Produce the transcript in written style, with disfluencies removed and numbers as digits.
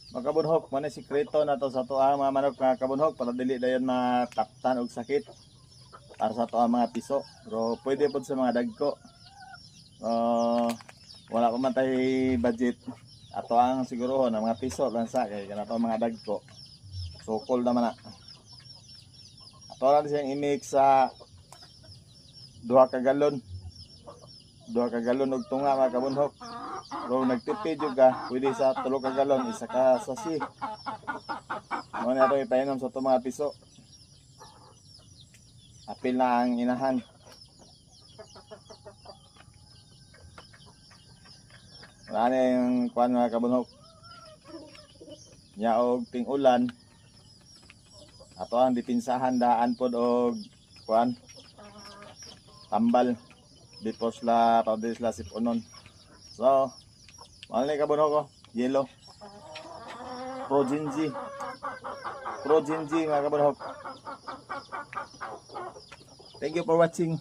Mga kabunhok, man sikreto na to sa to ang mga manok mga kabunhok para dili dayon mataptan og sakit para sa to ang mga piso. Pero pwede pod sa mga dagko. Wala pa man tay budget. Ato ang siguro na mga piso lang sa kay kana to mga dagko. Sukol naman na. Ato lang siyang i-mix sa 2 ka galon. 2 ka galon og tunga mga kabunhok. Pero nagtipid jud ka, pwede sa 3 ka galon, isa ka sasi. Mo na ito ipainom sa to mga piso. Apil na ang inahan. Wala na yung kuhan mga kabunhok. Nya og ting ulan. Ato ang dipinsahan daan pod og kuhan. Tambal. Before sila powder sila sipunon. So, malay kabunhok ko, yellow. Progenzi. Progenzi mga kabunhok. Thank you for watching.